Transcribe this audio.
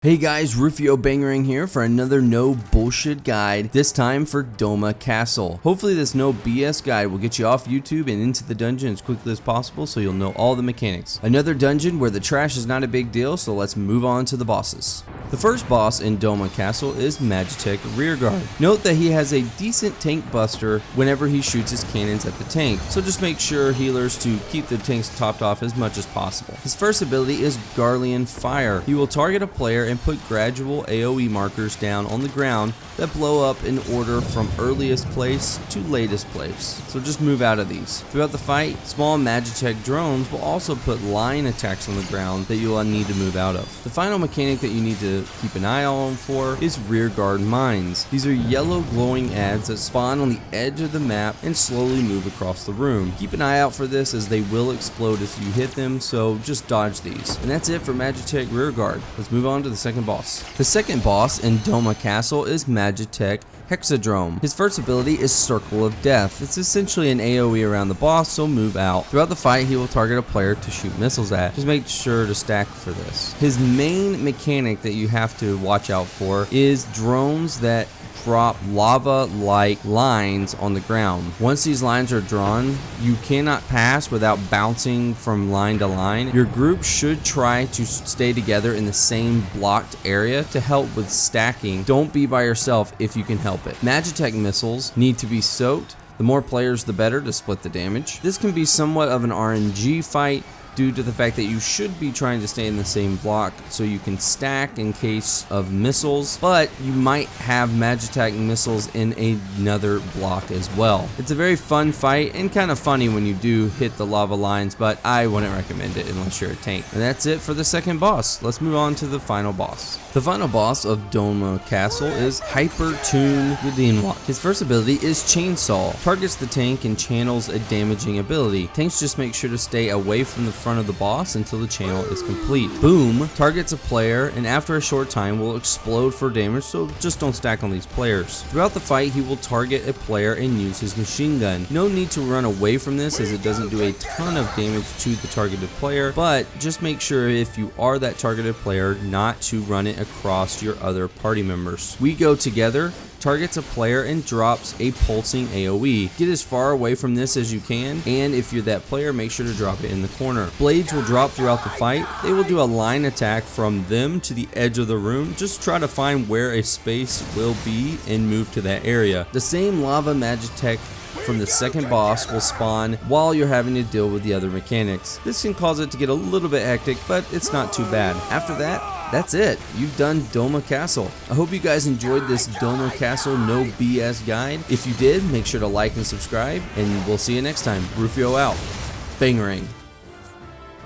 Hey guys, Rufeo Bangarang here for another no bullshit guide, this time for Doma Castle. Hopefully this no BS guide will get you off YouTube and into the dungeon as quickly as possible so you'll know all the mechanics. Another dungeon where the trash is not a big deal, so let's move on to the bosses. The first boss in Doma Castle is Magitek Rearguard. Note that he has a decent tank buster whenever he shoots his cannons at the tank, so just make sure healers to keep the tanks topped off as much as possible. His first ability is Garland Fire. He will target a player and put gradual AoE markers down on the ground that blow up in order from earliest place to latest place. So just move out of these. Throughout the fight, small Magitek drones will also put line attacks on the ground that you'll need to move out of. The final mechanic that you need to keep an eye on for is rearguard mines. These are yellow glowing adds that spawn on the edge of the map and slowly move across the room. Keep an eye out for this as they will explode if you hit them, so just dodge these. And that's it for Magitek Rearguard. Let's move on to the second boss. The second boss in Doma Castle is Magitek Hexa. His first ability is Circle of Death. It's essentially an AoE around the boss, so move out. Throughout the fight, he will target a player to shoot missiles at. Just make sure to stack for this. His main mechanic that you have to watch out for is drones that drop lava-like lines on the ground. Once these lines are drawn, you cannot pass without bouncing from line to line. Your group should try to stay together in the same blocked area to help with stacking. Don't be by yourself if you can help it. Magitek missiles need to be soaked. The more players, the better to split the damage. This can be somewhat of an RNG fight due to the fact that you should be trying to stay in the same block so you can stack in case of missiles, but you might have Magitek missiles in another block as well. It's a very fun fight and kind of funny when you do hit the lava lines, but I wouldn't recommend it unless you're a tank. And that's it for the second boss. Let's move on to the final boss. The final boss of Doma Castle is Hyper Tune Yudinwa. His first ability is Chainsaw. Targets the tank and channels a damaging ability. Tanks just make sure to stay away from the front of the boss until the channel is complete. Boom targets a player and after a short time will explode for damage, so just don't stack on these players. Throughout the fight, he will target a player and use his machine gun. No need to run away from this as it doesn't do a ton of damage to the targeted player, but just make sure if you are that targeted player not to run it across your other party members. We Go Together targets a player and drops a pulsing AoE. Get as far away from this as you can, and if you're that player, make sure to drop it in the corner. Blades will drop throughout the fight. They will do a line attack from them to the edge of the room. Just try to find where a space will be and move to that area. The same lava Magitek from the second boss will spawn while you're having to deal with the other mechanics. This can cause it to get a little bit hectic, but it's not too bad. After that, that's it. You've done Doma Castle. I hope you guys enjoyed this Doma Castle no BS guide. If you did, make sure to like and subscribe, and we'll see you next time. Rufeo out. Bangarang.